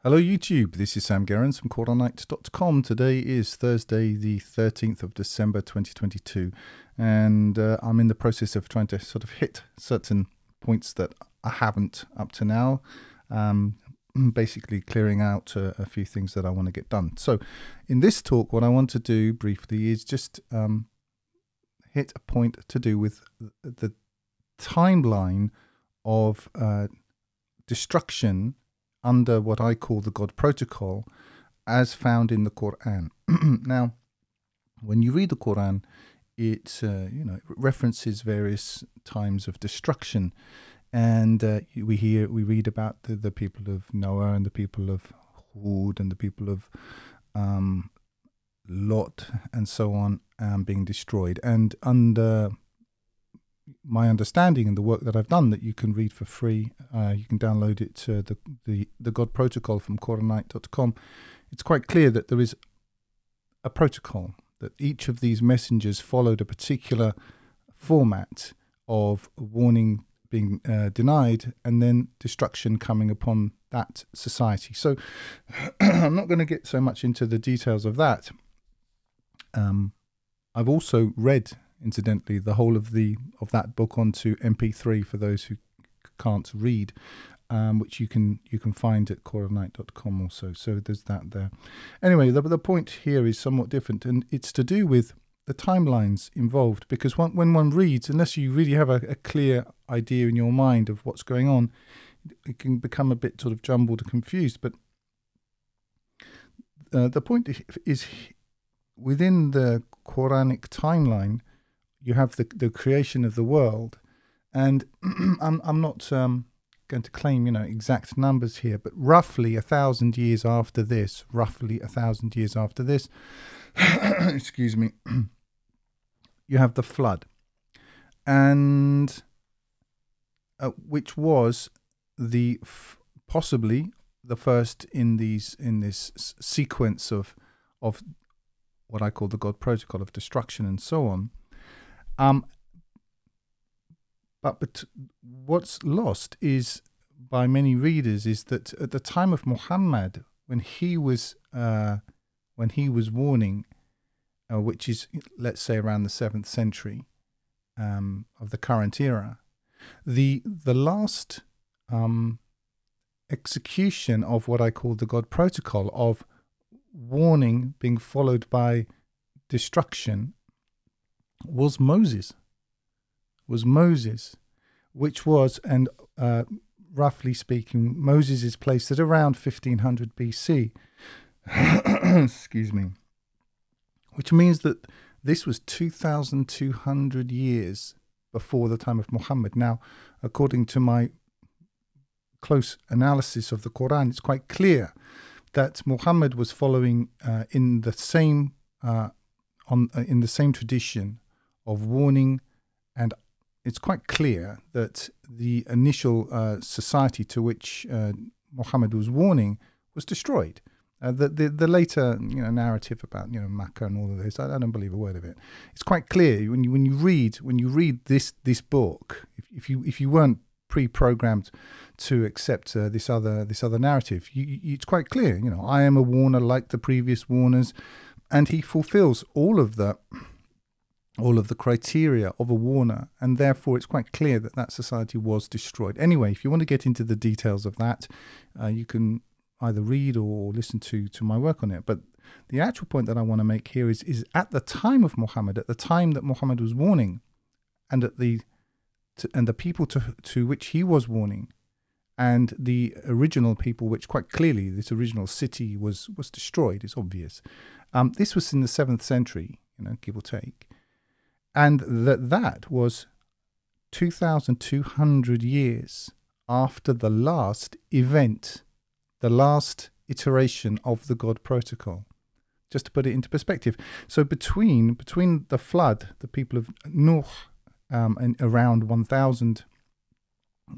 Hello YouTube, this is Sam Gerrans from Qur'anite.com. Today is Thursday the 13th of December 2022 and I'm in the process of trying to sort of hit certain points that I haven't up to now, basically clearing out a few things that I want to get done. So in this talk what I want to do briefly is just hit a point to do with the timeline of destruction under what I call the God protocol as found in the Qur'an. Now, when you read the Qur'an, it it references various times of destruction, and we read about the people of Noah and the people of Hud and the people of Lot and so on being destroyed. And under my understanding and the work that I've done that you can read for free, you can download it to the God protocol from Qur'anite.com. It's quite clear that there is a protocol, that each of these messengers followed a particular format of warning being denied and then destruction coming upon that society. So I'm not going to get so much into the details of that. I've also read, incidentally, the whole of that book onto MP3 for those who can't read, which you can find at Qur'anite.com also. So there's that there. Anyway, the point here is somewhat different, and it's to do with the timelines involved, because when one reads, unless you really have a clear idea in your mind of what's going on, it can become a bit sort of jumbled and confused. But the point is, within the Quranic timeline, you have the creation of the world, and I'm not going to claim exact numbers here, but roughly 1,000 years after this, excuse me, you have the flood, and which was possibly the first in this sequence of what I call the God protocol of destruction and so on. But what's lost is, by many readers, is that at the time of Muhammad, when he was warning, which is, let's say, around the 7th century of the current era, the last execution of what I call the God protocol of warning being followed by destruction was Moses, which was, and roughly speaking, Moses is placed at around 1500 BC, excuse me, which means that this was 2,200 years before the time of Muhammad. Now, according to my close analysis of the Quran, it's quite clear that Muhammad was following in the same tradition of warning, and it's quite clear that the initial society to which Muhammad was warning was destroyed. The later narrative about Makkah and all of this, I don't believe a word of it. It's quite clear when you read this book, if you weren't pre-programmed to accept this other narrative, it's quite clear. I am a warner like the previous warners, and he fulfills all of the criteria of a warner, and therefore it's quite clear that society was destroyed. Anyway, if you want to get into the details of that, you can either read or listen to my work on it. But the actual point that I want to make here is at the time of Muhammad, at the time that Muhammad was warning, and the people to which he was warning, and the original people, which quite clearly this original city was destroyed, it's obvious. This was in the 7th century, give or take. And that was 2,200 years after the last event, the last iteration of the God protocol, just to put it into perspective. So between the flood, the people of Nuh, and around 1,000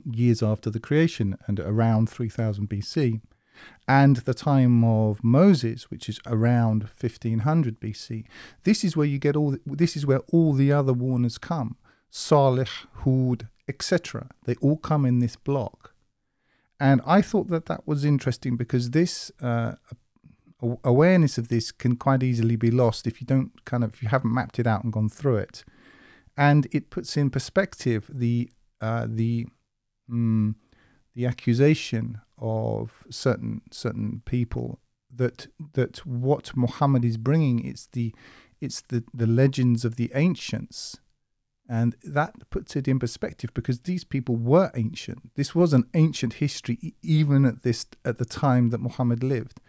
years after the creation, and around 3,000 BC, and the time of Moses, which is around 1500 BC, this is where you get this is where all the other warners come. Salih, Hud, etc. They all come in this block. And I thought that that was interesting because this awareness of this can quite easily be lost if you don't if you haven't mapped it out and gone through it. And it puts in perspective the accusation of certain people that what Muhammad is bringing, it's the legends of the ancients, and that puts it in perspective because these people were ancient. This was an ancient history even at the time that Muhammad lived,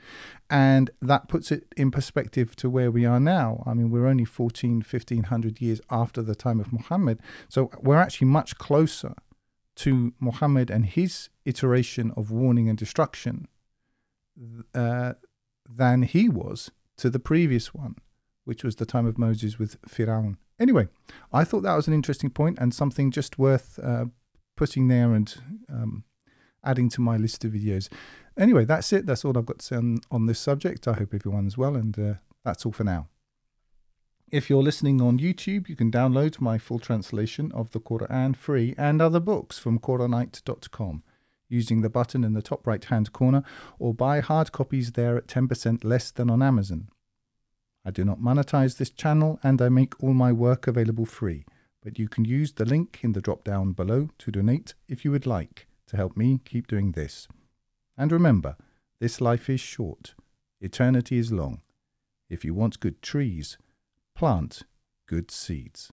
and that puts it in perspective to where we are now. I mean, we're only 1500 years after the time of Muhammad, so we're actually much closer to Muhammad and his iteration of warning and destruction than he was to the previous one, which was the time of Moses with Fir'aun. Anyway, I thought that was an interesting point and something just worth putting there and adding to my list of videos. Anyway, that's it. That's all I've got to say on this subject. I hope everyone's well, and that's all for now. If you're listening on YouTube, you can download my full translation of the Qur'an free and other books from Qur'anite.com using the button in the top right hand corner, or buy hard copies there at 10% less than on Amazon. I do not monetize this channel and I make all my work available free, but you can use the link in the drop down below to donate if you would like to help me keep doing this. And remember, this life is short, eternity is long. If you want good trees, plant good seeds.